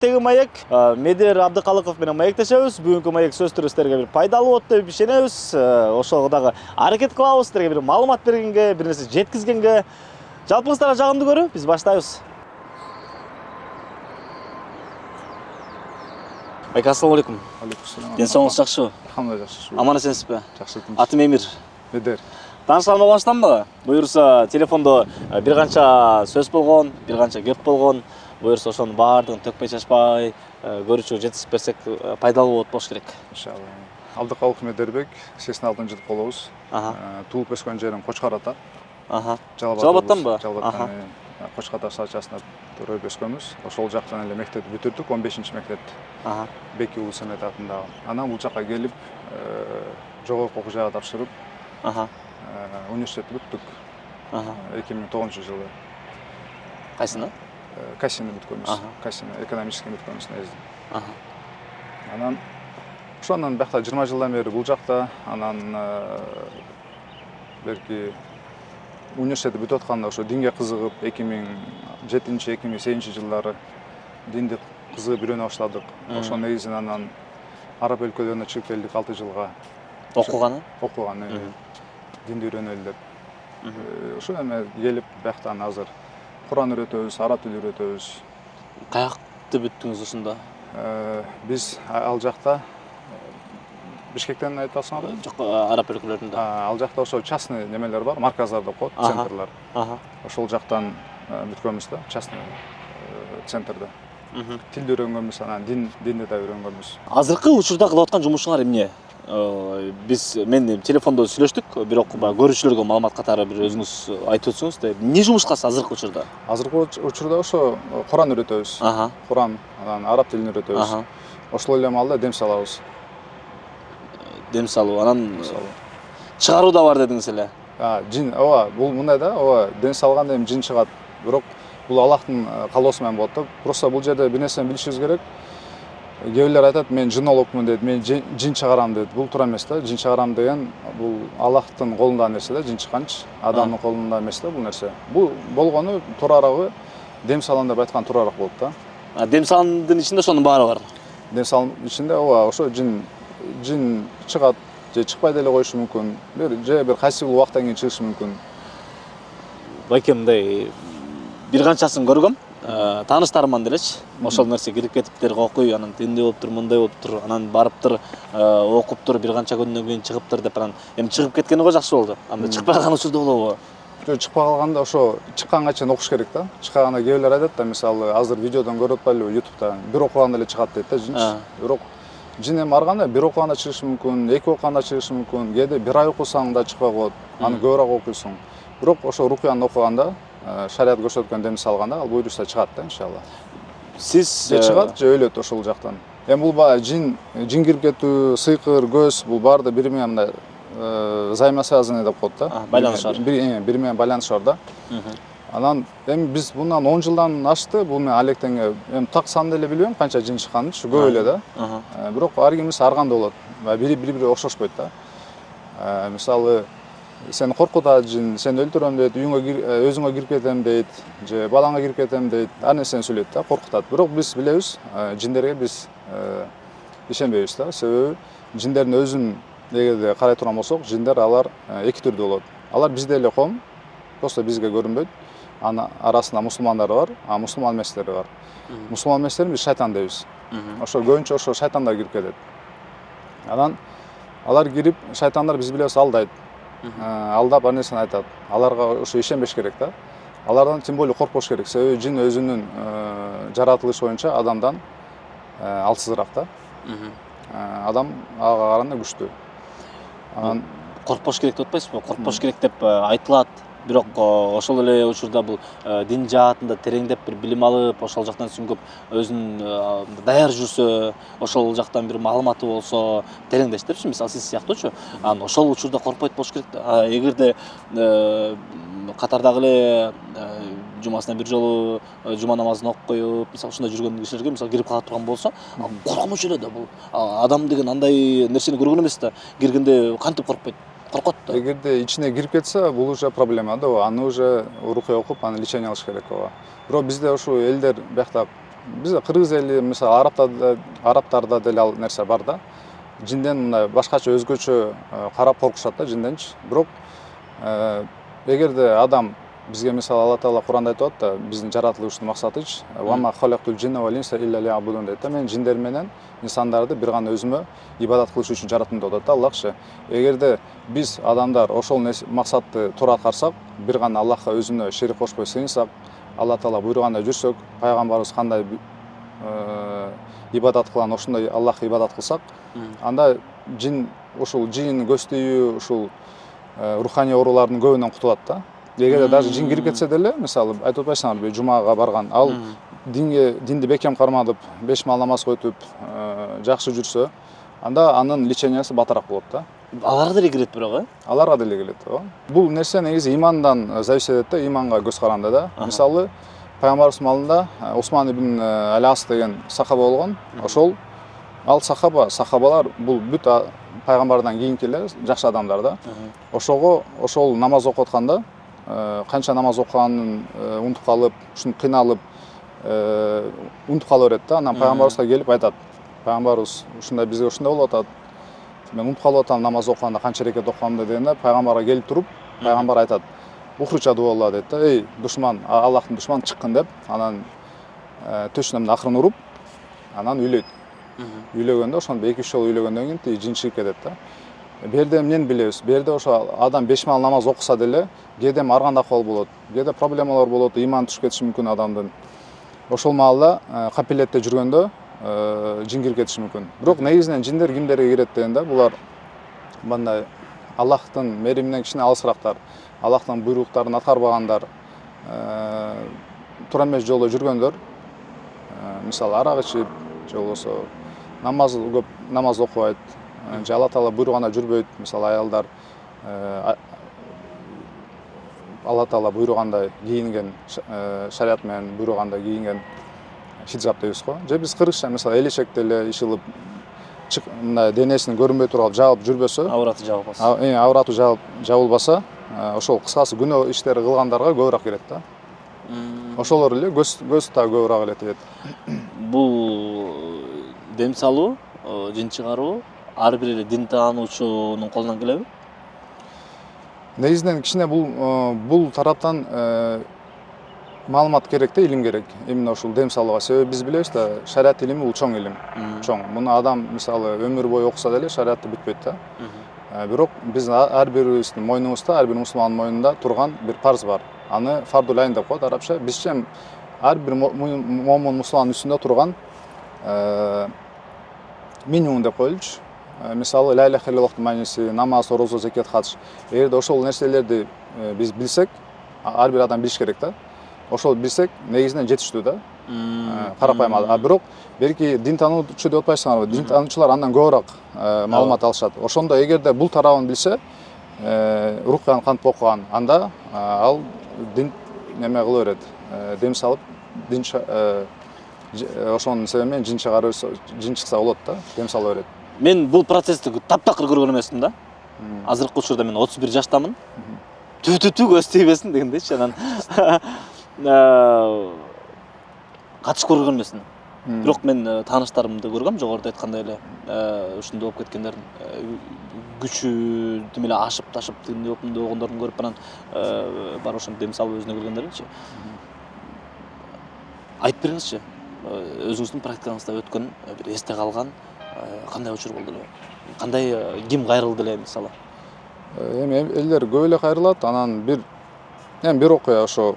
Теги маек, Медер Абдыкалыков менен маектешебиз. Бүгүнкү маек сөз түрү сиздерге бир пайдалуу болот деп ишенебиз. Ошого дагы аракет кылабыз, сиздерге бир маалымат бергенге, бир нерсе жеткизгенге. Жалпыңыздарга жагымдуу көрүү, биз баштайбыз. Майк, ассаламу алейкум. Алейкум. Ден соңуңуз жакшыбы? Алхамдулилlah жакшы. Аман эсенсизби? Жакшы. Атым Эмир. Медер. Таанышкан болбаштанбы? Буюрса, телефондо бир канча сөз болгон, бир канча кеп болгон. Буюрса ошонун баардыгын төкпөй чачпай, көрүүчүгө жеткизип берсек пайдалуу болот болуш керек. Иншалла. Абдыкалыков Медербек, 86 жылдык болобуз. Туулуп өскөн жерим Кочкар ата. Жалбаттанбы? Жалбаттан. Кочкар ата шаарчасында төрөп өскөнбүз. Ошол жактан эле мектепти бүтүрдүк, 15-чи мектепти. Беки Улуу Семет атындагы. Анан бул жакка келип, жогорку окуу жайга тапшырып, университетти бүттүк. 2009-жылы. Кайсыны? Кассини бүткөнбүз. Кассини экономический бүткөнбүз негизи. Анан ошондон бакта 20 жылдан бери бул жакта, анан берки университетти бүтүп атканда ошо динге кызыгып, 2007-2008 жылдары динди кызыгып үйрөнө баштадык. Ошо негизинен анан араб өлкөлөрүнө чыгып келдик 6 жылга. Окуганы? Окуган, динди үйрөнөлү деп. Ошо эме келип бактан азыр Куран үйрөтөбүз, араб тили үйрөтөбүз. Каякты бүттүңүз ушунда? Биз ал жакта Бишкектен айтып атсаңар? Жок, араб өлкөлөрүндө. Ал жакта ошо частный немелер бар, марказдар деп коет, центрлар. Ошол жактан бүткөнбүз да, частный центрде. Тилди үйрөнгөнбүз, анан динди да үйрөнгөнбүз. Азыркы учурда кылып аткан жумушуңар эмне? Мен телефондо сүйлөштүк, бирок көрүүчүлөргө маалымат катары бир өзүңүз айтып өтсөңүз, эмне жумуш кыласыз азыркы учурда? Азыркы учурда ошо Куран үйрөтөбүз. Куран, анан араб тилин үйрөтөбүз. Ошол эле маалда дем салабыз. Дем салуу, анан чыгаруу да бар дедиңиз эле. Жин, бул мындай да, дем салганда эми жин чыгат. Бирок бул Аллахтын каалоосу менен болот да. Просто бул жерде бир нерсени билишибиз керек. Кээ бирлер айтат, мен жинологмун дейт, мен жин чыгарам дейт. Бул туура эмес да. Жин чыгарам деген бул Аллахтын колундагы нерсе да, жин чыкканчы. Адамдын колунда эмес да бул нерсе. Бул болгону туурарагы дем салам деп айткан туурарак болот да. Дем саламдын ичинде ошонун баары бар. Дем салам ичинде ошо жин чыгат, же чыкпай деле коюшу мүмкүн. Же бир кайсы бир убактан кийин чыгышы мүмкүн. Байке мындай бир канчасын көргөм. Тааныштарыман делечи. Ошол нерсе кирип кетиптир, окуй, анан тиндей болуптур, мындай болуптур, анан барыптыр, окуптур, бир канча күндөн кийин чыгыптыр деп анан эми чыгып кеткени го жакшы болду. Анда чыкпай калган учурда болобу? Жок, чыкпай калганда ошо чыкканга чейин окуш керек да. Чыкканда кээ бирлер айтат да, мисалы, азыр видеодон көрүп атпайлыбы, YouTube'да бир окуганда эле чыгат дейт да жинчи. Бирок жин эми ар кандай бир окуганда чыгышы мүмкүн, 2 окуганда чыгышы мүмкүн, кээде бир ай окусаң да чыкпай коет, аны көбүрөөк окуйсуң. Бирок ошо рукуяны окуганда, шарият көрсөткөн дем салганда ал буйруса чыгат да, иншалла. Сиз же чыгат, же өлөт ошол жактан. Эми бул баягы жин кирип кетүү, сыйкыр, көз, бул баары да бири менен мындай взаимосвязанный деп коет да. Байланыш бар. Бири менен байланыш бар да. Анан эми биз bundan 10 жылдан ашты, бул мен алектенге эми так санды эле билбейм, канча жин чыкканын, көп эле да. Бирок ар кимиси ар кандай болот. Бири окшошпойт да. Мисалы, сени коркутат жин, сени өлтүрөм дейт, өзүңө кирип кетем дейт, же балаңа кирип кетем дейт, ар нерсени сүйлөйт да, коркутат. Бирок биз билебиз, жиндерге биз ишенбейбиз да. Себеби жиндердин өзүн эгерде карай турган болсок, жиндер алар эки түрдүү болот. Алар бизде эле ком, просто бизге көрүнбөйт. Анын арасында мусулмандар бар, мусулман эместери бар. Мусулман эместерин биз шайтан дейбиз. Ошо көбүнчө ошо шайтандар кирип кетет. Анан алар кирип, шайтандар биз билебиз алдайт. Алдап ар нерсени айтат. Аларга ошо ишенбеш керек да. Алардан тем более коркпош керек. Себеби жин өзүнүн жаратылышы боюнча адамдан алсызыраак да. Адам ага караганда күчтүү. Анан коркпош керек деп атпайсызбы? Коркпош керек деп айтылат. Бирок ошол эле учурда бул дин жаатында тереңдеп бир билим алып, ошол жактан сүңгүп, өзүн даяр жүрсө, ошол жактан бир маалыматы болсо, тереңдештирчи, мисалы сиз сыяктуучу, анан ошол учурда коркпойт болуш керек да. Эгерде катардагы эле жумасына бир жолу жума намазын окуп коюп, мисалы ушундай жүргөн кишилерге мисалы кирип кала турган болсо, коркунуч эле да бул. Адам деген андай нерсени көргөн эмес да. Киргенде кантип коркпойт? Коркот да. Эгерде ичине кирип кетсе, бул уже проблема да. Аны уже рукуя окуп, аны лечение алыш керек ого. Бирок бизде ошо элдер биякта бизде кыргыз эли мисалы арабтарда деле ал нерсе бар да. Жинден мындай башкача өзгөчө карап коркушат да жинденчи. Бирок эгерде адам бизге мисалы Алла Таала Куранда айтып атат да, биздин жаратылыштын максатычы «Вама халактул джинна вал инса илля лиябудун» дейт да. Мен жиндер менен инсандарды бир гана өзүмө ибадат кылыш үчүн жараттым деп атат да Аллахчы. Эгерде биз адамдар ошол максатты туура аткарсак, бир гана Аллахка өзүнө шерик кошпой сыйынсак, Алла Таала буйругандай жүрсөк, пайгамбарыбыз кандай ибадат кылган ошондой Аллахка ибадат кылсак, анда ушул жин көз тийүү, ушул руханий оорулардын көбүнөн кутулат да. Эгерде даже жин кирип кетсе деле, мисалы айтып атпайсыңарбы, жумага барган, ал динди бекем кармадып, 5 маал намаз өтүп, жакшы жүрсө, анда анын лечениясы батыраак болот да. Аларга деле кирет бирок, Аларга деле келет. Бул нерсе негизи имандан зависит этет да, иманга көз караганда да. Мисалы пайгамбарыбыз маалында Усман ибн Алас деген сахаба болгон. Ошол ал сахабалар бул бүт пайгамбардан кийинки эле жакшы адамдар да. Ошол намаз окуп атканда канча намаз окуганын унутуп калып, ушуну кыйналып унутуп кала берет да. Анан пайгамбарыбызга келип айтат. Пайгамбарыбыз ушундай бизге ушундай болуп атат. Мен унутуп калып атам намаз окуганда канча рекет окугамды дегенде, пайгамбарга келип туруп, пайгамбар айтат: «Ухруч адуалла» дейт да. Эй, душман, Аллахтын душманы чыккын деп, анан төшүнөн акырын уруп, анан үйлөйт. Үйлөгөндө ошондо 2-3 жолу үйлөгөндөн кийин тиги жин чыгып кетет да. Берде эмнени билебиз? Берде ошо адам 5 маал намаз окуса деле, кээде арганда акыбал болот, кээде проблемалар болот, иман түшүп кетиши мүмкүн адамдын. Ошол маалда капилетте жүргөндө жин кирип кетиши мүмкүн. Бирок негизинен жиндер кимдерге кирет дегенде, булар мындай Аллахтын мериминен кичине алысырактар, Аллахтын буйруктарын аткарбагандар, туура эмес жолдо жүргөндөр, мисалы арак ичип, же болбосо көп намаз окубайт, же Алла Таала буйругана жүрбөйт, мисалы аялдар Алла Таала буйругандай кийинген, шарият менен буйругандай кийинген хиджаб дейбиз го. Же биз кыргызча мисалы элешек деле ишылып, мындай денесин көрүнбөй турган жаап жүрбөсө, Авраты жабылбаса. Авраты жабылбаса, ошол кыскасы күнөө иштери кылгандарга көбүрөөк кирет да. Ошолор эле көз та көбүрөөк эле тиет. Бул дем салуу, жин чыгаруу ар бир дин таануучунун колунан келеби? Негизинен кичине бул тараптан маалымат керек да, илим керек. Именно ушул дем салууга. Себеби биз билебиз да, шариат илими бул чоң илим. Чоң. Муну адам мисалы өмүр бою окуса деле шариатты бүтпөйт да. Бирок биз ар бирибиздин мойнубузда, ар бир мусулмандын мойнунда турган бир парз бар. Аны фардул айн деп коет арабча. Бизче ар бир момун мусулмандын үстүндө турган минимум деп коелучу. Мисалы ла иляха иллаллахтын мааниси, намаз, орозо, закет, хадж. Эгерде ошол нерселерди биз билсек, ар бир адам билиш керек да. Ошол билсек, негизинен жетиштүү да. Карапайым. Бирок берки дин таануучу деп атпайсыңарбы? Дин таануучулар андан көбүрөөк маалымат алышат. Ошондо эгерде бул тарабын билсе, рукканы кантип окуган, анда ал дин неме кыла берет. Дем салып, ошонун себеби менен жин чыкса болот да, дем сала берет. Мен бул процессти таптакыр көргөн эмесмин да. Азыркы учурда мен 31 жаштамын. Түтүтү көз тийбесин дегендейчи. Анан катышып көргөн эмесмин. Бирок мен тааныштарымды көргөм, жогоруда айткандай эле ушундай болуп кеткендердин күчү тим эле ашып ташып тигиндей болгондордун көрүп, анан бар ошентип дем салып өзүнө келгендердинчи. Айтып бериңизчи, өзүңүздүн практикаңызда өткөн бир эсте калган кандай учур болду эле? Кандай ким кайрылды эле мисалы? Эми элдер көп эле кайрылат. Анан бир окуя ошо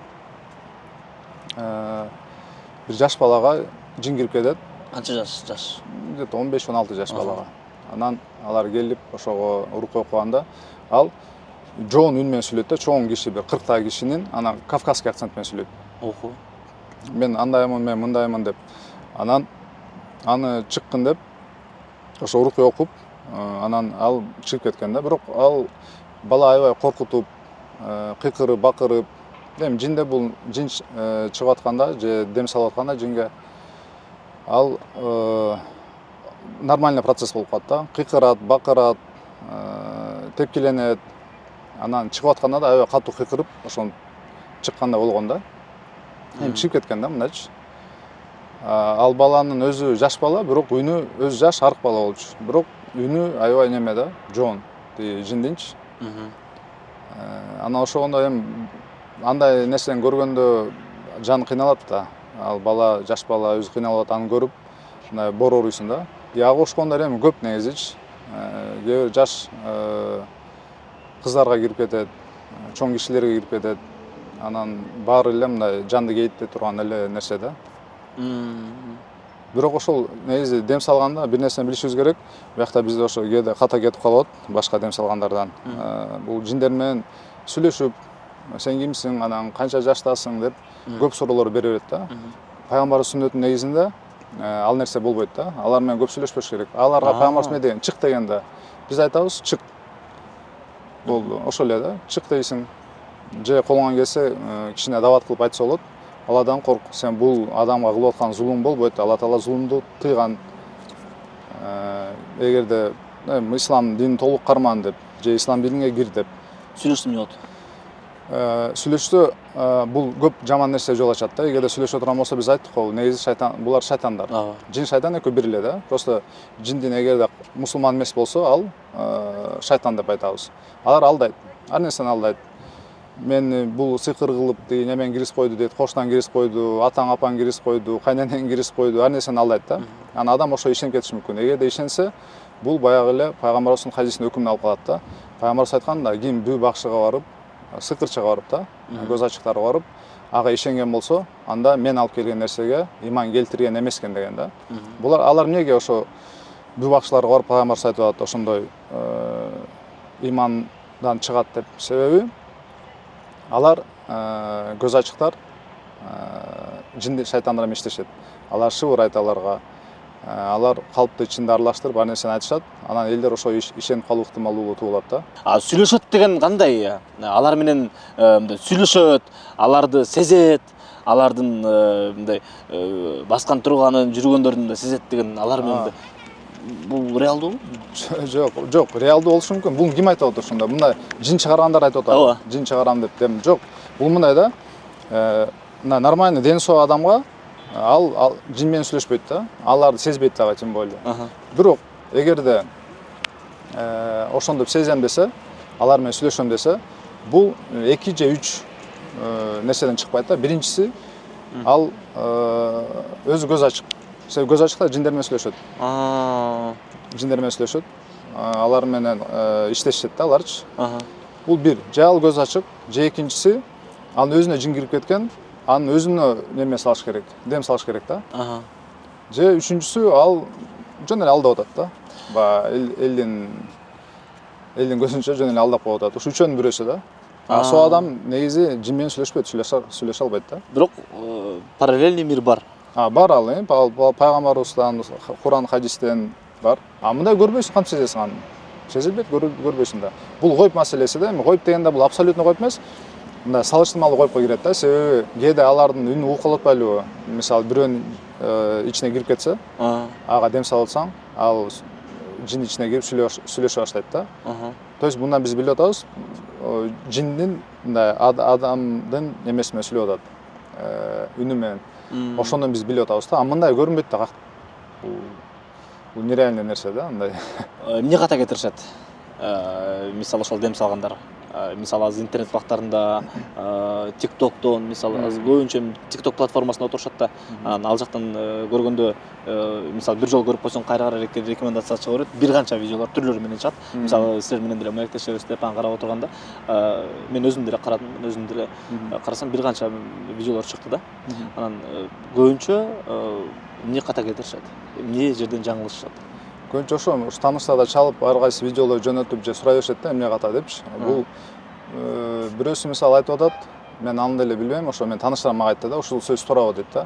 бир жаш балага жин кирип кетет. Канча жаш? Где-то 15-16 жаш балага. Анан алар келип ошого рукка окуганда, ал жоон үн менен сүйлөйт да, чоң киши, бир 40 кишинин, анан кавказский акцент менен сүйлөйт. Охо. Мен андаймын, мен мындаймын деп. Анан аны чыккын деп ошо рукка окуп, анан ал чыгып кеткен да. Бирок ал бала аябай коркутуп, кыйкырып, бакырып, эми жинде бул жин чыгып атканда же дем салып атканда жинге ал нормальный процесс болуп калат да. Кыйкырат, бакырат, тепкиленет. Анан чыгып атканда да аябай катуу кыйкырып, ошон чыкканда болгон да. Эми чыгып кеткен да мындайчы. ал баланын өзү жаш бала, бирок үнү өзү жаш арык бала болчу. Бирок үнү аябай неме да, жоон. Жиндинчи. Анан ошондо эми андай нерсени көргөндө жан кыйналат да. Ал бала, жаш бала өзү кыйналып атканын көрүп, мындай бор ооруйсуң да. Ага ошкондор эми көп негизичи. Кээ бир жаш кыздарга кирип кетет, чоң кишилерге кирип кетет. Анан баары эле мындай жанды кейитте турган эле нерсе да. Бирок ошол негизи дем салганда бир нерсени билишибиз керек. Биякта бизде ошо кээде ката кетип калат башка дем салгандардан. Бул жиндер менен сүйлөшүп, сен кимсиң, анан канча жаштасың деп көп суроолор бере берет да. Пайгамбар сүннөтүнүн негизинде ал нерсе болбойт да. Алар менен көп сүйлөшпөш керек. Аларга пайгамбар эмне деген? Чык дегенде биз айтабыз чык. Болду. Ошол эле да. Чык дейсиң. Же колуңан келсе кичине дават кылып айтса болот. Алладан корк, сен бул адамга кылып аткан зулум болбойт. Алла Таала зулумду тыйган. Эгерде ислам динин толук карман деп, же ислам динине кир деп Сүйлөшсөм эмне болот? Сүйлөшсө бул көп жаман нерсе жол ачат да. Эгерде сүйлөшө турган болсо биз айттык го, негизи шайтан, булар шайтандар. Жин шайтан экөө бир эле да. Просто жиндин эгерде мусулман эмес болсо, ал шайтан деп айтабыз. Алар алдайт. Ар нерсени алдайт. Мен бул сыйкыр кылып деген немен киргизип койду дейт, коштан киргизип койду, атаң апаң киргизип койду, кайненең киргизип койду, ар нерсени алдайт да. Анан адам ошо ишенип кетиши мүмкүн. Эгерде ишенсе, бул баягы эле пайгамбарыбыздын хадисинин өкүмүн алып калат да. Пайгамбарыбыз айтканда, ким бүү бакчыга барып, сыкырчыга барып да, көз ачыктарга барып, ага ишенген болсо, анда мен алып келген нерсеге иман келтирген эмес экен деген да. Булар алар эмнеге ошо бүү бакчыларга барып пайгамбарыбыз айтып атат, ошондой имандан чыгат деп? Себеби алар көз ачыктар жинди шайтандар менен иштешет. Алар шыбыр айтат аларга. Алар калпты ичинде аралаштырып ар нерсени айтышат. Анан элдер ошо ишенип калуу ыктымалдуулугу туулат да. Сүйлөшөт деген кандай? Алар менен сүйлөшөт, аларды сезет, алардын мындай баскан турганын, жүргөндөрүн да сезет деген алар менен бул реалдуубу? Жок, реалдуу болушу мүмкүн. Бул ким айтып атат ошондо? Мындай жин чыгаргандар айтып атат. Жин чыгарам деп. Жок. Бул мындай да. Нормальный дени соо адамга ал жин менен сүйлөшпөйт да. Аларды сезбейт дагы тем более. Бирок эгерде ошондоп сезем десе, алар менен сүйлөшөм десе, бул 2 же 3 нерседен чыкпайт да. Биринчиси ал өзү көз ачык. Себеби көз ачыктар жиндер менен сүйлөшөт. Жиндер менен сүйлөшөт. Алар менен иштешет да аларчы. Бул бир. Же ал көз ачык, же экинчиси анын өзүнө жин кирип кеткен, анын өзүнө неме салыш керек, дем салыш керек да. Же үчүнчүсү ал жөн эле алдап атат да. Элдин көзүнчө жөн эле алдап коюп атат. Ушу үчөөнүн бирөөсү да. Сол адам негизи жин менен сүйлөшпөйт, сүйлөшө албайт да. Бирок параллельный мир бар. Бар ал, пайгамбарыбыздан, Куран хадистен бар. Мындай көрбөйсүң, кантип сезесиң аны? Сезилбейт, көрбөйсүң да. Бул гойб маселеси да. Гойб дегенде бул абсолютно гойб эмес. Мындай салыштырмалуу гойбко кирет да. Себеби кээде алардын үнү угуп атпайлыбы? Мисалы бирөөнүн ичине кирип кетсе, ага дем салып атсаң, ал жин ичине кирип сүйлөшө баштайт да. То есть мындан биз билип атабыз, жиндин мындай адамдын немеси менен сүйлөп атат. Үнү менен. Ошондон биз билип атабыз да. Мындай көрүнбөйт да. Бул нереальный нерсе да, андай. Эмне ката кетиришет? Мисалы ошол дем салгандар. Мисалы азыр интернет бактарында, TikToктон, мисалы азыр көбүнчө TikTok платформасында отурушат да. Ал жактан көргөндө, мисалы бир жолу көрүп койсоң, кайра рекомендация чыга берет. Бир канча видеолор түрлөрү менен чыгат. Мисалы силер менен деле маектешебиз деп карап отурганда, мен өзүм деле карадым, өзүм деле карасам бир канча видеолор чыкты да. Анан көбүнчө эмне ката кетиришет? Эмне жерден жаңылышат? Көбүнчө ошо тааныштарда чалып, ар кайсы видеолор жөнөтүп же сурай беришет да, эмне ката депчи. Бул бирөөсү мисалы айтып атат, мен аны деле билбейм, ошо мен тааныштарым мага айтты да, ушул сөз туурабы дейт да.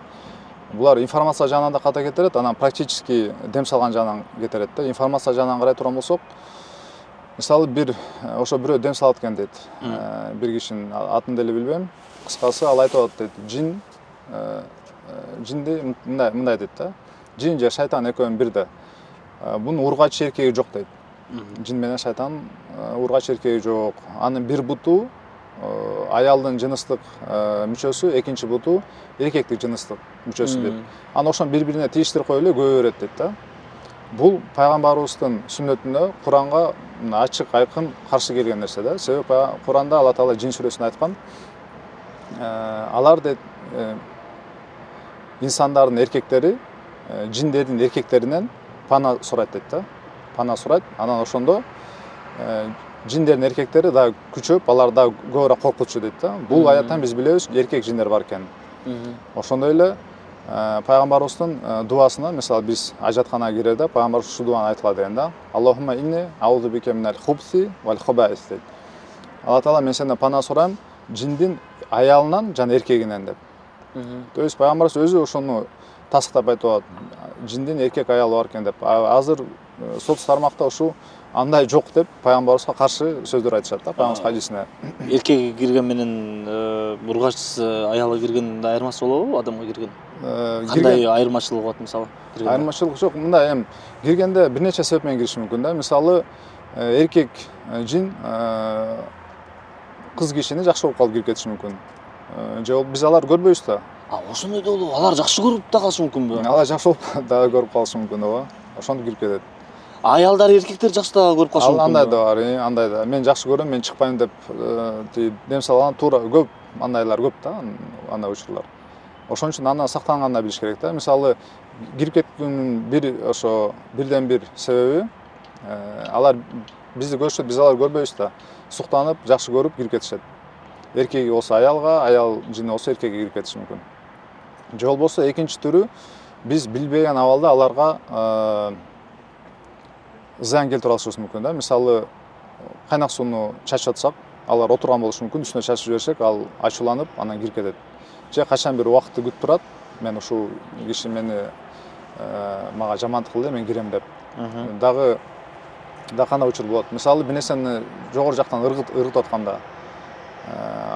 Булар информация жагынан да ката кетирет, анан практически дем салган жагынан кетирет да. Информация жагынан карай турган болсок, мисалы ошо бирөө дем салат экен дейт. Бир кишинин атын деле билбейм. Кыскасы ал айтып атат дейт, жинди мындай дейт да. Жин же шайтан экөөнүн бирде. Бунун ургач эркеги жок дейт. Жин менен шайтан ургач эркеги жок. Анын бир буту аялдын жыныстык мүчөсү, экинчи буту эркектик жыныстык мүчөсү деп. Анан ошону бири-бирине тийиштирип коюп эле көбө берет дейт да. Бул пайгамбарыбыздын сүннөтүндө Куранга ачык айкын каршы келген нерсе да. Себеби Куранда Алла Таала жин сүрөсүндө айткан, алар дейт инсандардын эркектери жиндердин эркектеринен пана сурайт дейт да. Пана сурайт. Анан ошондо жиндердин эркектери да күчөп, алар да көбүрөөк коркутчу дейт да. Бул аяттан биз билебиз эркек жиндер бар экенин. Ошондой эле пайгамбарыбыздын дуасына, мисалы биз ажатканага кирерде пайгамбарыбыз ушу дуаны айтылат экен да. Аллахумма инни аузу бика минал хубси вал хабаис дейт. Алла Таала, мен сенден пана сурайм жиндин аялынан жана эркегинен деп. То есть пайгамбарыбыз өзү ошону тасыктап айтып атат. Жиндин эркек аялы бар экен деп. Азыр соц тармакта ушу андай жок деп пайгамбарыбызга каршы сөздөр айтышат да, пайгамбарыбыз хадисине. Эркеги кирген менен ургачсыз аялы киргендин айырмасы болобу, адамга кирген? Кандай айырмачылыгы болот мисалы? Айырмачылык жок. Мындай эми киргенде бир нече себеп менен кириши мүмкүн да. Мисалы эркек жин кыз кишини жакшы көрүп калып кирип кетиши мүмкүн. Же биз алар көрбөйбүз да. Ошондой да болуп, алар жакшы көрүп да калышы мүмкүнбү? Алар жакшы болуп да көрүп калышы мүмкүн ооба. Ошондо кирип кетет. Аялдар эркектер жакшы да көрүп калышы мүмкүн. Андай да бар, андай да. Мен жакшы көрөм, мен чыкпайм деп дем салган туура көп, андайлар көп да, андай учурлар. Ошон үчүн андан сактанганда билиш керек да. Мисалы кирип кеткендин бир ошо бирден бир себеби алар бизди көрүшөт, биз алар көрбөйбүз да. Суктанып, жакшы көрүп кирип кетишет. Эркеги болсо аялга, аял жини болсо эркекке кирип кетиши мүмкүн. Же болбосо экинчи түрү биз билбеген абалда аларга зыян келтирип алышыбыз мүмкүн да. Мисалы кайнак сууну чачып атсак, алар отурган болушу мүмкүн, үстүнө чачып жиберсек, ал ачууланып, анан кирип кетет. Же качан бир убакытты күтүп турат, мен ушул киши мага жамандык кылды, мен кирем деп. Дагы кандай учур болот? Мисалы бир нерсени жогору жактан ыргытып атканда,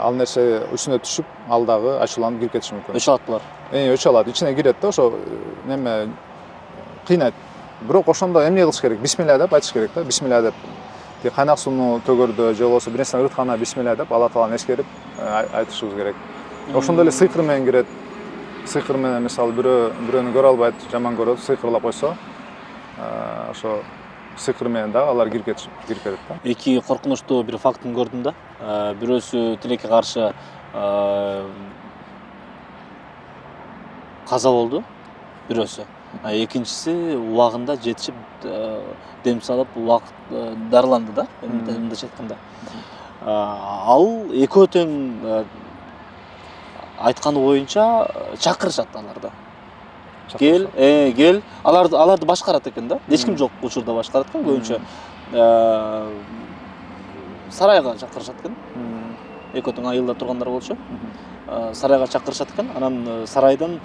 ал нерсе үстүнө түшүп, ал дагы ачууланып кирип кетиши мүмкүн. Өчө алат булар. Өчө алат, ичине кирет да, ошо неме кыйнайт. Бирок ошондо эмне кылыш керек? Бисмилля деп айтыш керек да, бисмилля деп. Кайнак сууну төгөрдө же болбосо бир нерсени ырытканда бисмилля деп Алла Тааланы эскерип айтышыбыз керек. Ошондой эле сыйкыр менен кирет. Сыйкыр менен мисалы бирөөнү көрө албайт, жаман көрөт, сыйкырлап койсо, ошо сыйкыр менен дагы алар кирип кетет да. Эки коркунучтуу бир фактын көрдүм да. Бирөөсү тилекке каршы каза болду, бирөөсү. Экинчиси убагында жетишип дем салып убакыт дарыланды да, мындайча айтканда. Ал экөө тең айтканы боюнча чакырышат аларды. Кел, аларды башкарат экен да. Эч ким жок учурда башкарат экен, көбүнчө сарайга чакырышат экен. Экөө тең айылда тургандар болчу. Сарайга чакырышат экен. Анан сарайдан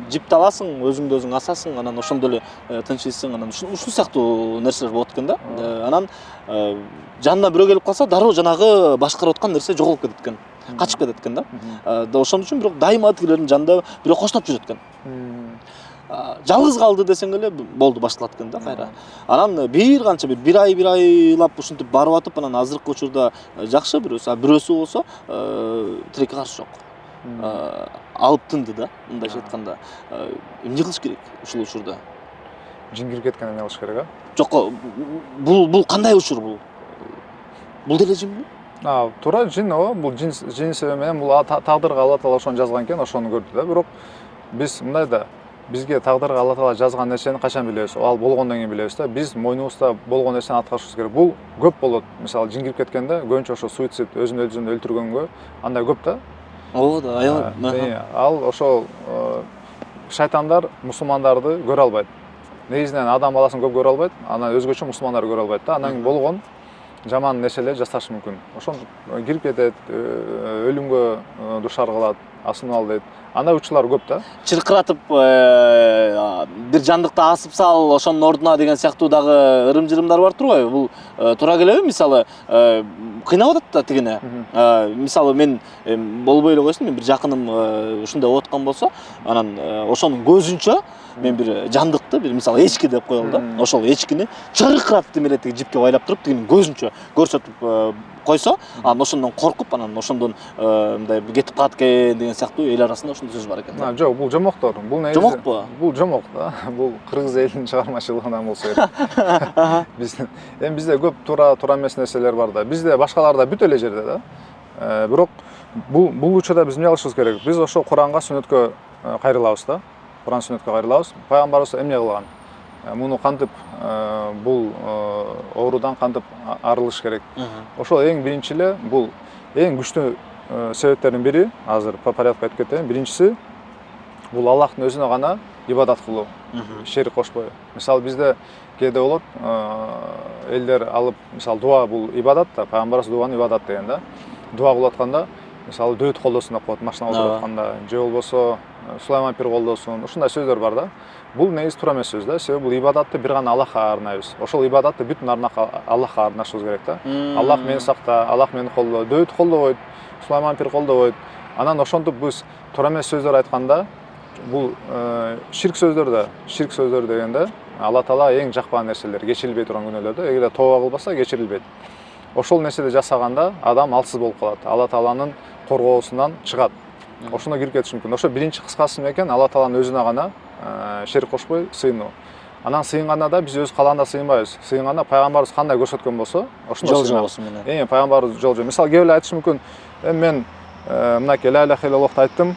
жипти аласың, өзүңдү өзүң асасың, анан ошондо эле тынчыйсың, анан ушул сыяктуу нерселер болот экен да. Анан жанына бирөө келип калса, дароо жанагы башкарып аткан нерсе жоголуп кетет экен. Качып кетет экен да. Ошон үчүн бирок дайыма тигилердин жанында бирөө коштоп жүрөт экен. Жалгыз калды десең эле болду, башталат экен да кайра. Анан бир канча бир айлап ушинтип барып атып, анан азыркы учурда жакшы бирөөсү болсо тилекке каршы жок. Алып тынды да, мындайча айтканда. Эмне кылыш керек ушул учурда? Жин кирип кеткенде эмне кылыш керек, Жок, бул кандай учур бул? Бул деле жинби? Туура жин ооба, бул жин себеби менен бул тагдырга Алла Таала ошону жазган экен, ошону көрдү да. Бирок биз мындай да, бизге тагдырга Алла Таала жазган нерсени качан билебиз? Ал болгондон кийин билебиз да. Биз мойнубузда болгон нерсени аткарышыбыз керек. Бул көп болот. Мисалы жин кирип кеткенде көбүнчө ошо суицид, өзүн өлтүргөнгө андай көп да. Ооба да, аябай. Ал ошол шайтандар мусулмандарды көрө албайт. Негизинен адам баласын көп көрө албайт, анан өзгөчө мусулмандарды көрө албайт да. Анан болгон жаман нерселер жасашы мүмкүн. Ошондо кирип кетет, өлүмгө душар кылат, асынып ал дейт. андай учурлар көп да. Чыркыратып бир жандыкты асып сал ошонун ордуна деген сыяктуу дагы ырым-жырымдар бар турбайбы? Бул туура келеби? Мисалы кыйнап атат да тигине. Мисалы мен болбой эле койсун, мен бир жакыным ушундай болуп аткан болсо, анан ошонун көзүнчө мен бир жандыкты, бир мисалы эчки деп коелу да. Ошол эчкини чыркырап тимелетиги жипке байлап туруп, тигинин көзүнчө көрсөтүп койсо, анан ошондон коркуп, анан ошондон мындай кетип калат экен деген сыяктуу эл арасында ошондой сөз бар экен. Жок, бул жомоктор. Бул негизи Жомокпу? Бул жомок да. Бул кыргыз элинин чыгармачылыгынан болсо керек. Бизде көп туура эмес нерселер бар да. Бизде башкаларда бүт эле жерде да. Бирок бул учурда биз эмне кылышыбыз керек? Биз ошо Куранга, сүннөткө кайрылабыз да. Куран сүннөткө кайрылабыз. Пайгамбарыбыз эмне кылган? Муну кантип бул оорудан кантип арылыш керек? Ошол эң биринчи эле бул эң күчтүү себептердин бири, азыр по порядку айтып кетейин. Биринчиси бул Аллахтын өзүнө гана ибадат кылуу, шерик кошпой. Мисалы бизде кээде болот, элдер алып, мисалы дуа бул ибадат да, пайгамбарыбыз дуаны ибадат деген да. Дуа кылып атканда, мисалы дөйт колдосун деп коет, машинага отуруп атканда, же болбосо Сулайман пир колдосун, ушундай сөздөр бар да. Бул негизи туура эмес сөз да. Себеби бул ибадатты бир гана Аллахка арнайбыз. Ошол ибадатты бүтүн Аллахка арнашыбыз керек да. Аллах мени сакта, Аллах мени колдо, дөйт колдобойт, Сулайман пир колдобойт. Анан ошентип биз туура эмес сөздөр айтканда, бул ширк сөздөр дегенде Алла Таала эң жакпаган нерселер, кечирилбей турган күнөөлөр да. Эгерде тооба кылбаса кечирилбейт. Ошол нерседи жасаганда адам алсыз болуп калат. Алла Тааланын коргоосунан чыгат. Ошондо кирип кетиши мүмкүн. Ошо биринчи кыскасы эме экен, Алла Тааланын өзүнө гана шерик кошпой сыйынуу. Анан сыйынганда да биз өз калаганда сыйынбайбыз. Сыйынганда пайгамбарыбыз кандай көрсөткөн болсо, ошондой жол менен. Пайгамбарыбыз жол. Мисалы кээ эле айтышы мүмкүн, мен мынакей ла иляха иллаллахты айттым,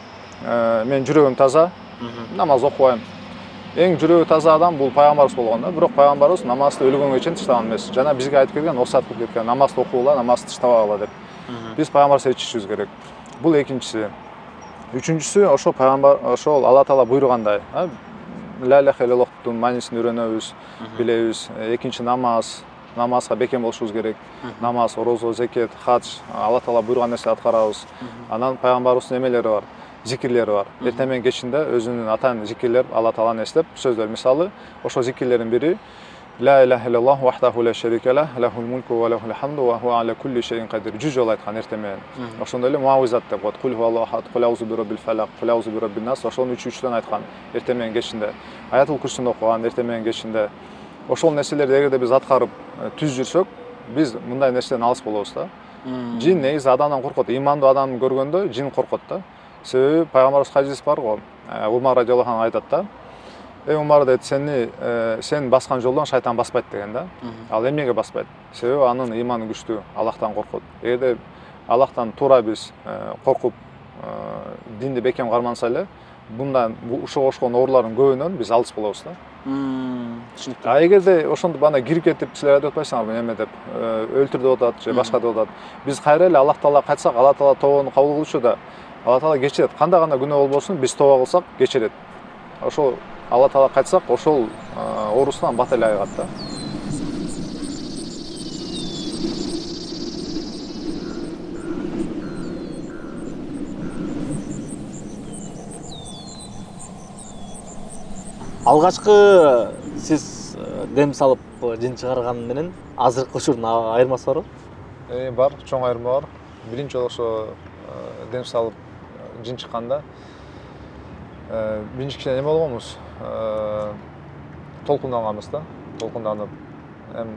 мен жүрөгүм таза, намаз окубайм. Эң жүрөгү таза адам бул пайгамбарыбыз болгон да. Бирок пайгамбарыбыз намазды өлгөнгө чейин тыштаган эмес. Жана бизге айтып келген, осат кылып кеткен, намазды окугула, намазды тыштабагыла деп. Биз пайгамбарыбызга ичишибиз керек. Бул экинчиси. Үчүнчүсү ошол пайгамбар, ошол Алла Таала буйругандай, ла иляха иллаллахтын маанисин үйрөнөбүз, билебиз. Экинчи намазга бекем болушубуз керек. Намаз, орозо, зекет, хадж, Алла Таала буйруган нерсе аткарабыз. Анан пайгамбарыбыздын эмелери бар, зикирлери бар. Эртең менен кечинде өзүнүн атайын зикирлер, Алла Тааланы эстеп сөздөр. Мисалы, ошол зикирлердин бири ла иляха иллаллах вахдаху ла шарика лах, лахул мулку ва лахул хамду ва хуа аля кулли шейин кадир. 100 жолу айткан эртең менен. Ошондой эле муавизат деп коет. Кул хуаллаху ахад, кул аузу бираббил фалак, кул аузу бираббин нас. Ошону 3-3төн айткан эртең менен кечинде. Аятул курсини окуган эртең менен кечинде. Ошол нерселерди эгерде биз аткарып түз жүрсөк, биз мындай нерседен алыс болобуз да. Жин негизи адамдан коркот. Имандуу адамды көргөндө жин коркот да. Себеби пайгамбарыбыз хадис бар го. Умар радиаллаху анху айтат да. Умар дейт, сен баскан жолдон шайтан баспайт деген да. Ал эмнеге баспайт? Себеби анын иманы күчтүү, Аллахтан коркот. Эгерде Аллахтан туура биз коркуп динди бекем карманса эле, мындан ушуга окшогон оорулардын көбүнөн биз алыс болобуз да. Түшүнүктүү. Эгерде ошондо бана кирип кетип, силер айтып атпайсыңарбы, эме деп, өлтүр деп атат же башка деп атат. Биз кайра эле Аллах Таалага кайтсак, Алла Таала тообону кабыл кылчу да. Алла Таала кечирет. Кандай күнөө болбосун, биз тооба кылсак кечирет. Ошол Алла Таала кайтсак, ошол оорусунан бат эле айыгат да. Алгачкы сиз дем салып жин чыгарган менен азыркы учурдун айырмасы барбы? Бар, чоң айырма бар. Биринчи жолу ошо дем салып жин чыкканда биринчи кичине эме болгонбуз. Толкунданганбыз да. Толкунданып. Эми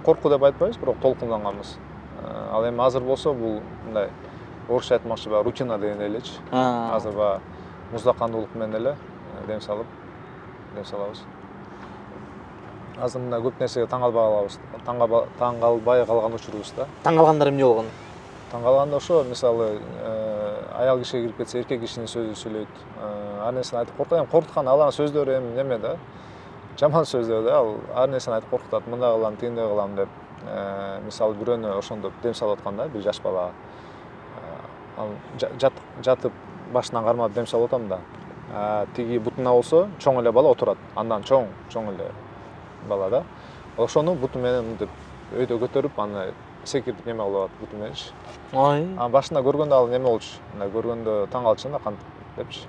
коркуу деп айтпайбыз, бирок толкунданганбыз. Ал эми азыр болсо бул мындай орусча айтмакчы баягы рутина дегендей элечи. Азыр баягы муздакандуулук менен эле дем салабыз. Азыр мындай көп нерсеге таң калбай калган учурубуз да. Таң калгандар эмне болгон? Таң калганда ошо, мисалы, аял кишиге кирип кетсе, эркек кишинин сөзү сүйлөйт. Ар нерсени айтып коркуат. Эми коркуткан алардын сөздөрү эми неме да? Жаман сөздөр да. Ал ар нерсени айтып коркутат. Мындай кылам, тигиндей кылам деп. Мисалы бирөөнү ошондоп дем салып атканда, бир жаш балага. Ал жатып башынан кармап дем салып атам да. Тиги бутуна болсо, чоң эле бала отурат. Андан чоң эле бала да. Ошону буту менен мынтип өйдө көтөрүп, аны секиртип неме кылып атат буту мененчи. Башында көргөндө ал неме болчу. Мындай көргөндө таң калчу да, кантип депчи.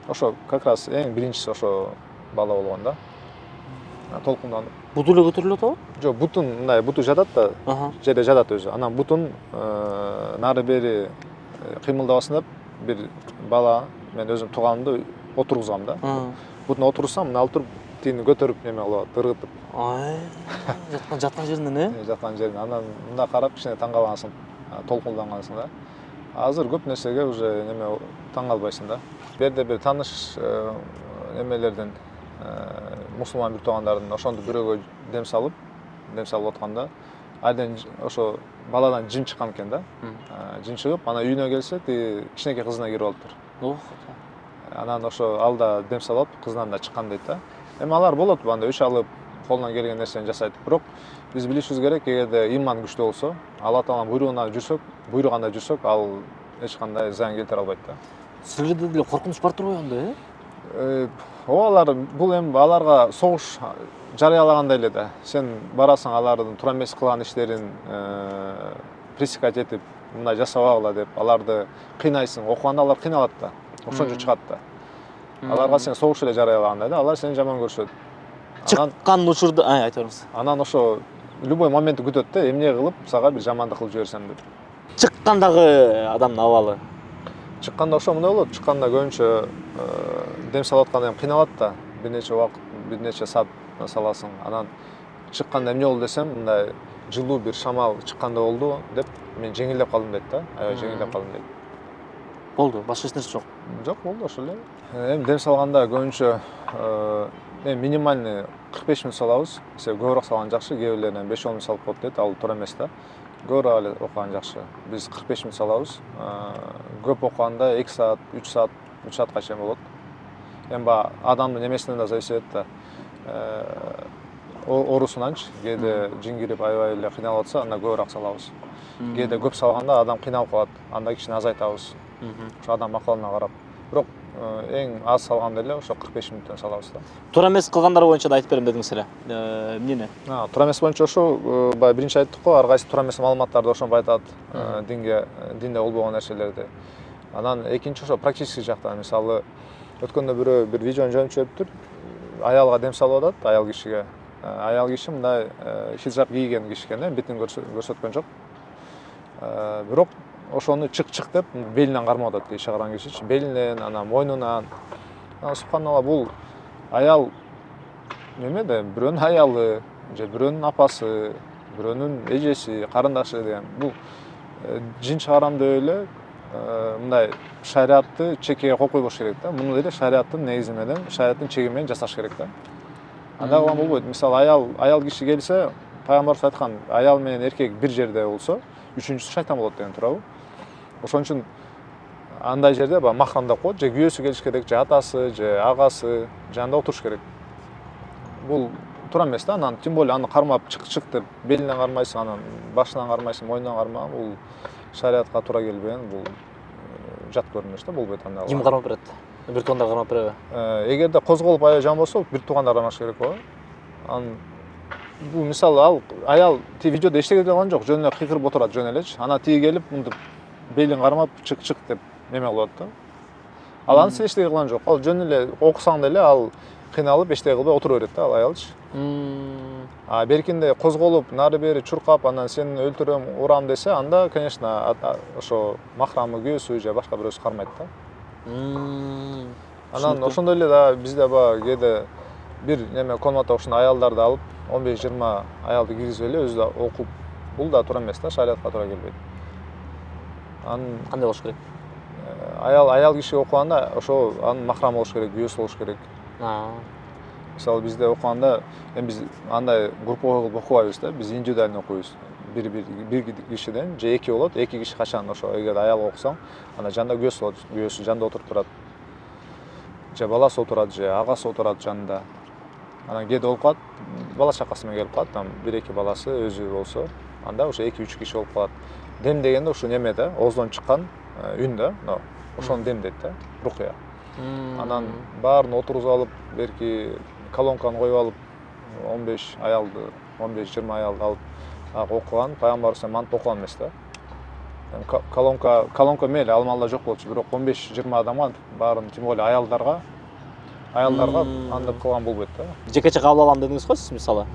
ошо как раз эң биринчиси ошо бала болгон да. Толкунданып. Буту эле көтөрүлүп атабы? Жок, бутун мындай буту жатат да, жерде жатат өзү. Анан бутун нары бери кыймылдабасын деп бир бала мен өзүм тууганымды отургузгам да. Бутуна отурсам, мына туруп тигини көтөрүп неме кылып атат, ыргытып. Жаткан жеринен Жаткан жерин. Анан мында карап кичине таң калгансың, толкундангансың да. Азыр көп нерсеге уже неме таң калбайсың да. Берде бир тааныш немелерден мусулман бир туугандардын ошондо бирөөгө дем салып атканда айдан ошо баладан жин чыккан экен да. Жин чыгып, анан үйүнө келсе, тиги кичинекей кызына кирип алыптыр. Анан ошо ал да дем салып, кызынан да чыккан дейт да. Эми алар болот анда өч алып, колунан келген нерсени жасайт. Бирок биз билишибиз керек, эгерде иман күчтүү болсо, Алла Тааланын буйругунда жүрсөк, ал эч кандай зыян келтире албайт да. Силерде деле коркунуч бар турбайбы анда, Алар бул эми аларга согуш жарыялагандай эле да. Сен барасың алардын туура эмес кылган иштерин пресекать этип, мындай жасабагыла деп аларды кыйнайсың. Окуганда алар кыйналат да. Ошончо чыгат да. Аларга сен согуш эле жарыялагандай да, алар сени жаман көрүшөт. Чыккан учурда, айта бериңиз. Анан ошо любой моментти күтөт да, эмне кылып сага бир жамандык кылып жиберсем деп. Чыккандагы адамдын абалы. Чыкканда ошо мындай болот. Чыкканда көбүнчө дем салып атканда эми кыйналат да. Бир нече убакыт, бир нече саат саласың. Анан чыкканда эмне болду десем, мындай жылуу бир шамал чыккандай болду деп, мен жеңилдеп калдым дейт да. Аябай жеңилдеп калдым дейт. Болду, башка эч нерсе жок. Жок, болду ошол эле. Эми дем салганда көбүнчө минимальный 45 мүнөт салабыз. Себеби көбүрөөк салган жакшы, кээ бирлеринен 5-10 мүнөт салып коет дейт, ал туура эмес да. Көбүрөөк эле окуган жакшы. Биз 45 мүнөт салабыз. Көп окуганда 2 саат, 3 саатка чейин болот. Эми адамдын немесинен да зависит этет да. Оорусунанчы, кээде жин кирип аябай эле кыйналып атса, анда көбүрөөк салабыз. Кээде көп салганда адам кыйналып калат, анда кичине азайтабыз. Ошо адам акылына карап. Бирок эң аз салганда эле ошо 45 мүнөттөн салабыз да. Туура эмес кылгандар боюнча да айтып берем дедиңиз эле. Эмнени? Туура эмес боюнча ошо баягы биринчи айттык го, ар кайсы туура эмес маалыматтарды ошентип айтат, динде болбогон нерселерди. Анан экинчи ошо практический жактан, мисалы, өткөндө бирөө бир видеону жөнөтүп жибериптир. Аялга дем салып атат, аял кишиге. Аял киши мындай хиджаб кийген киши экен, бетин көрсөткөн жок. Бирок ошону чык деп белинен кармап атат, иши караган кишичи. Белинен, анан мойнунан. Субханалла, бул аял неме да, бирөөнүн аялы, же бирөөнүн апасы, бирөөнүн эжеси, карындашы деген. Бул жин чыгарам деп эле мындай шариатты чекеге коюп койбош керек да. Муну деле шариаттын негизи менен, шариаттын чеги менен жасаш керек да. Анда кылган болбойт. Мисалы, аял киши келсе, пайгамбарыбыз айткан, аял менен эркек бир жерде болсо, үчүнчүсү шайтан болот деген туурабы? Ошон үчүн андай жерде махрам деп коет, же күйөөсү келиш керек, же атасы, же агасы жанында отуруш керек. Бул туура эмес да. Анан тем более аны кармап чык деп белинен кармайсың, анан башынан кармайсың, мойнунан кармаган, бул шариатка туура келбеген, бул жат көрүнүш да, болбойт анда. Ким кармап берет? Бир туугандар кармап береби? Эгерде козголуп аябай жаман болсо, бир туугандар кармаш керек го. Анан бул мисалы аял тиги видеодо эчтеке кылган жок, жөн эле кыйкырып отурат, жөн элечи. Анан тиги келип мынтип белин кармап чык деп неме кылып атат да. Ал анысы эчтеке кылган жок. Ал жөн эле окусаң деле ал кыйналып эчтеке кылбай отура берет да, ал аялчы. Беркинде козголуп, нары бери чуркап, анан сени өлтүрөм, урам десе, анда, конечно, ошо махрамы, күйөөсү же башка бирөөсү кармайт да. Анан ошондой эле да, бизде кээде бир неме комната ушуну аялдарды алып, 15-20 аялды киргизип эле өзү да окуп, бул да туура эмес да, шариатка туура келбейт. Анан кандай болуш керек? Аял киши окуганда ошо анын махрамы болуш керек, күйөөсү болуш керек. Мисалы, бизде окуганда, эми биз андай группага кылып окубайбыз да, биз индивидуально окуйбуз. Бир кишиден же эки болот, эки киши качан ошо эгер аял окусаң, анда жанында күйөөсү болот, күйөөсү жанында отуруп турат. Же баласы отурат, же агасы отурат жанында. Анан кээде болуп калат, бала чакасы менен келип калат, там 1-2 баласы өзү болсо, анда ошо 2-3 киши болуп калат. Дем дегенде ушу неме да, ооздон чыккан үн да, ошону дем дейт да, рукуя. Анан баарын отургузуп алып, берки колонканы коюп алып, 15 аялды, 15-20 аялды алып окуган, пайгамбарыбыз мантип окуган эмес да. колонка мейли алмалда жок болчу, бирок 15-20 адамга баарын, тем более аялдарга андып кылган болбойт да. Жекече кабыл алам дедиңиз го сиз мисалы.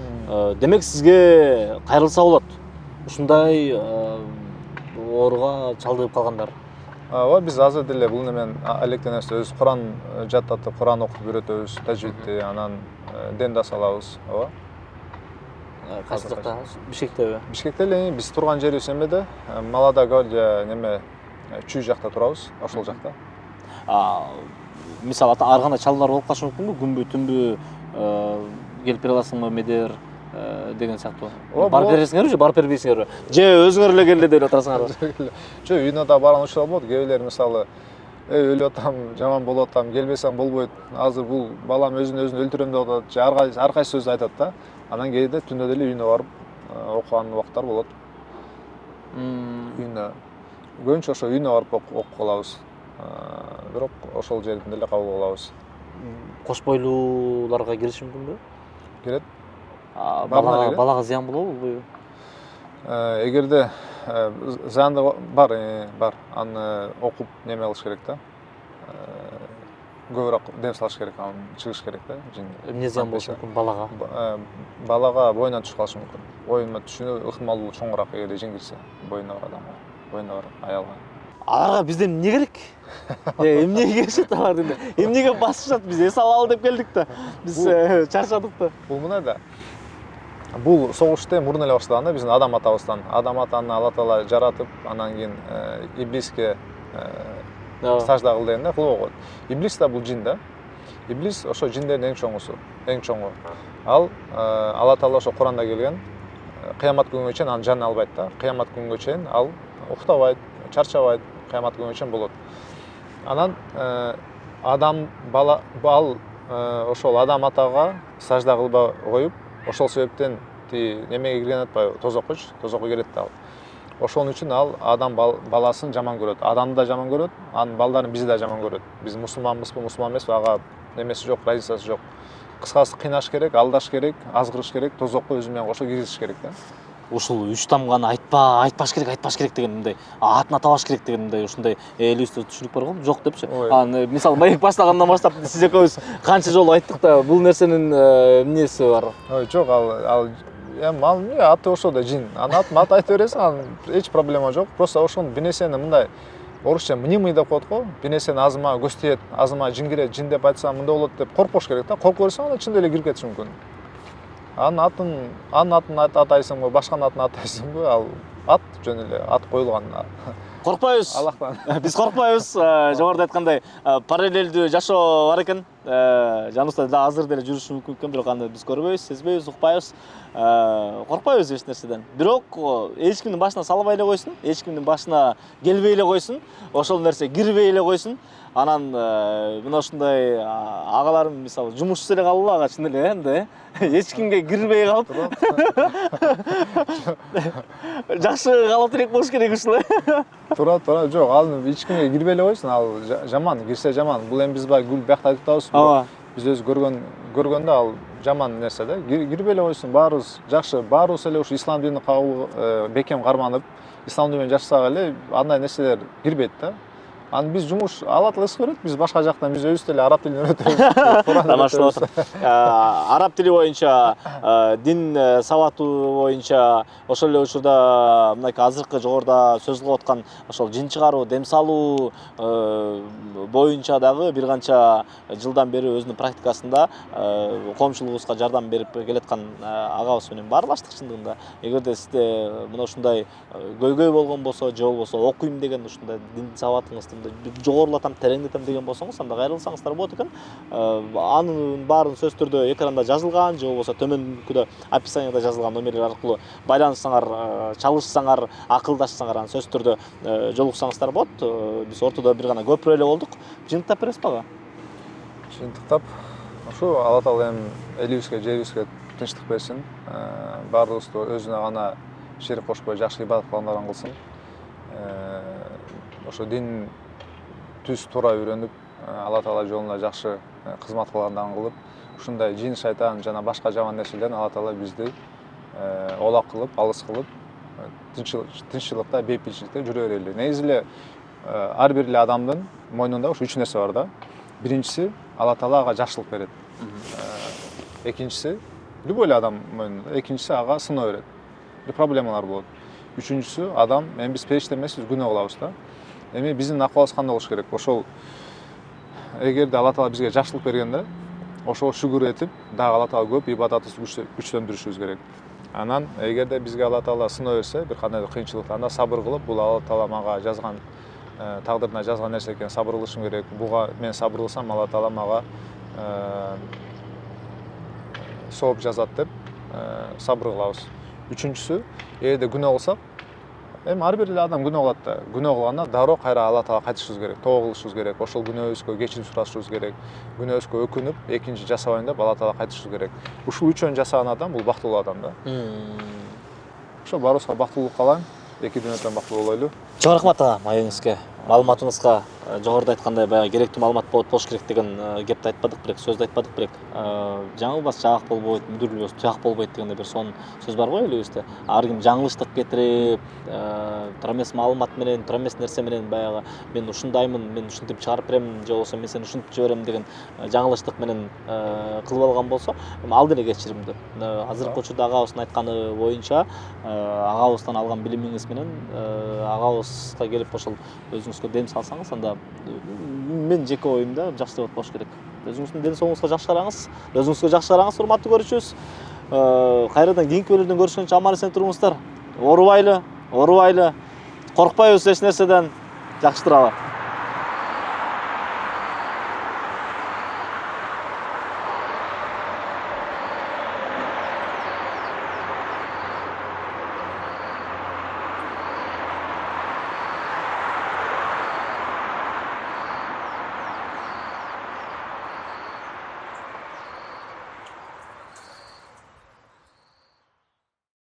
Демек сизге кайрылса болот. Ушундай ооруга чалдыгып калгандар. Ооба, биз азыр деле бул немен алектен өз Куран жаттатып, Куран окутуп үйрөтөбүз, тажвидти, анан ден салабыз, ооба. Кайсы жакта? Бишкектеби? Бишкекте эле биз турган жерибиз эмеде, Молодая гвардия неме чүй жакта турабыз, ошол жакта. Мисалы ар кандай чалуулар болуп калышы мүмкүнбү? Күнбү, түнбү келип бере аласыңбы медер деген сыяктуу. Барып бересиңерби же барып бербейсиңерби? Же өзүңөр эле келди деп атасыңарбы? Жок, үйүнө да барган учурлар болот. Кээ мисалы, өлүп атам, жаман болуп атам, келбесең болбойт. Азыр бул балам өзүн өлтүрөм деп атат. Же ар кайсы сөз айтат да. Анан кээде түндө деле үйүнө барып окуган убактар болот. Үйүнө көбүнчө ошо үйүнө барып окуп калабыз. Бирок ошол жерден деле кабыл алабыз. Кош бойлууларга кириши мүмкүнбү? Кирет. Балага зыян болобу? Эгерде зыянды бар, аны окуп неме кылыш керек да. Көбүрөөк дем салыш керек, аны чыгыш керек да. Эмне зыян болушу мүмкүн балага? Балага боюнан түшүп калышы мүмкүн. Боюнан түшүүнү ыкмалдуулугу чоңураак эгерде жең кирсе, боюна бар адамга, боюна бар аялга. Аларга бизден эмне керек? Эмнеге келишет алар дегенде? Эмнеге басышат? Биз эс алалы деп келдик да. Биз чарчадык да. Бул мына да. Бул согушту мурун эле баштаган да, биздин адам атабыздан. Адам атаны Алла Таала жаратып, анан кийин иблиске сажда кыл деген да, кылып койот. Иблис да бул жин да. Иблис ошо жиндердин эң чоңу. Ал Алла Таала ошо Куранда келген, кыямат күнүнө чейин анын жанын албайт да. Кыямат күнүнө чейин ал уктабайт, чарчабайт, кыямат күнүнө чейин болот. Анан адам бала ошол адам атага сажда кылбай коюп, ошол себептен немеге кирген атпайбы, тозокко кирет да ал. Ошон үчүн ал адам баласын жаман көрөт. Адамды да жаман көрөт, анын балдарын бизди да жаман көрөт. Биз мусулманбызбы, мусулман эмеспи, ага немеси жок, разницасы жок. Кыскасы кыйнаш керек, алдаш керек, азгырыш керек, тозокко өзү менен кошо киргизиш керек да. Ушул үч тамганы айтпаш керек деген мындай атын атабаш керек деген мындай ушундай элибизде түшүнүк бар го, жок депчи. Анан мисалы маек баштагандан баштап сиз экөөбүз канча жолу айттык да, бул нерсенин эмнеси бар? Жок, ал эмне аты ошо да жин. Анын атын айта бересиң, анын эч проблема жок. Просто ошонун бинесени мындай орусча мнимый деп коет го. Бинесени азыма көз тиет, азыма жин кирет, жин деп айтсам мындай болот деп коркпош керек да. Коркуп берсең анда чын эле кирип кетиши мүмкүн. Анын атын атайсыңбы, башканын атын атайсыңбы, ал ат жөн эле ат коюлган. Коркпойбуз. Аллахтан. Биз коркпойбуз. Жогоруда айткандай, параллелдүү жашоо бар экен. Жаныбызда да азыр деле жүрүшү мүмкүн экен, бирок аны биз көрбөйбүз, сезбейбиз, укпайбыз. Коркпойбуз эч нерседен. Бирок эч кимдин башына салбай эле койсун, эч кимдин башына келбей эле койсун, ошол нерсе кирбей эле койсун. Анан мына ушундай агаларым мисалы жумушсуз эле калалы ага чын эле энди, эч кимге кирбей калып. Жакшы калып элек болуш керек ушул. Туура, жок, ал эч кимге кирбей эле койсун, ал жаман, кирсе жаман. Бул эми биз баягы гүл бакта айтып атабыз. Ооба. Биз өзү көргөндө ал жаман нерсе да. Кирбей эле койсун, баарыбыз жакшы, баарыбыз эле ушу ислам динин кабыл бекем карманып, ислам динин менен жашасак эле андай нерселер кирбейт да. Аны биз жумуш Алла Таала берет, биз башка жактан биз өзүбүз деле араб тилин үйрөтөбүз. Тамашалап отур. Араб тили боюнча, дин сабаты боюнча, ошол эле учурда мынакей азыркы жогоруда сөз кылып аткан ошол жин чыгаруу, дем салуу боюнча дагы бир канча жылдан бери өзүнүн практикасында коомчулугубузга жардам берип келаткан агабыз менен баарлаштык чындыгында. Эгерде сизде мына ушундай көйгөй болгон болсо, же болбосо окуйм деген ушундай дин сабатыңызды жогорулатам, тереңдетем деген болсоңуз, анда кайрылсаңыздар болот экен. Анын баарын сөз түрдө экранда жазылган, же болбосо төмөнкүдө описанияда жазылган номерлер аркылуу байланышсаңар, чалышсаңар, акылдашсаңар, анан сөз түрдө жолуксаңыздар болот. Биз ортодо бир гана көпүрө эле болдук. Жыйынтыктап бересизби ага? Жыйынтыктап, ушу Алла Таала эми элибизге, жерибизге тынчтык берсин. Баардыгыбызды өзүнө гана шерик кошпой жакшы ибадат кылгандардан кылсын. Ошо дин түз туура үйрөнүп, Алла Таала жолунда жакшы кызмат кылгандардан кылып, ушундай жин, шайтан жана башка жаман нерселерден Алла Таала бизди олак кылып, алыс кылып, тынччылыкта, бейпилчиликте жүрө берели. Негизи эле ар бир эле адамдын мойнунда ушу 3 нерсе бар да. Биринчиси Алла Таала ага жакшылык берет. Экинчиси любой эле адам мойнунда. Экинчиси ага сыноо берет. Бир проблемалар болот. Үчүнчүсү адам, эми биз периште эмеспиз, күнөө кылабыз да. Эми биздин акыбалыбыз кандай болуш керек? Ошол эгерде Алла Таала бизге жакшылык бергенде, ошого шүгүр этип, дагы Алла Таала көп ибадатыбызды күчтөндүрүшүбүз керек. Анан эгерде бизге Алла Таала сыноо берсе, бир кандай кыйынчылыкта, анда сабыр кылып, бул Алла Таала мага жазган, тагдырына жазган нерсе экен, сабыр кылышым керек. Буга мен сабыр кылсам, Алла Таала мага сооп жазат деп сабыр кылабыз. Үчүнчүсү, эгерде күнөө кылсак, эми ар бир эле адам күнөө кылат да. Күнөө кылганда дароо кайра Алла Таала кайтышыбыз керек, тоого кылышыбыз керек. Ошол күнөөбүзгө кечирим сурашыбыз керек. Күнөөбүзгө өкүнүп, экинчи жасабайын деп Алла Таала кайтышыбыз керек. Ушул үчөөнү жасаган адам бул бактылуу адам да. Ошо баарыбызга бактылуулук каалайм. Эки дүйнөдөн бактылуу болойлу. Чоң рахмат ага маегиңизге. Маалыматыңызга жогоруда айткандай баягы керектүү маалымат болуш керек деген кепти айтпадык бирок, сөздү айтпадык бирок. Жаңылбас жаак болбойт, мүдүрүлбөс туяк болбойт дегендей бир сонун сөз бар го элибизде. Ар ким жаңылыштык кетирип, туура эмес маалымат менен, туура эмес нерсе менен баягы мен ушундаймын, мен ушинтип чыгарып берем, же болбосо мен сени ушинтип жиберем деген жаңылыштык менен кылып алган болсо, эми ал деле кечиримдүү. Азыркы учурда агабыздын айтканы боюнча, агабыздан алган билимиңиз менен агабызга келип ошол өзүңүзгө дем салсаңыз, анда мен жеке оюмда жакшы деп болуш керек. Өзүңүздүн ден соолугуңузга жакшы караңыз, өзүңүзгө жакшы караңыз, урматтуу көрүүчүбүз. Кайрадан кийинки бөлүмдөн көрүшкөнчө аман эсен туруңуздар. Оорубайлы, коркпойбуз эч нерседен. Жакшы туралы.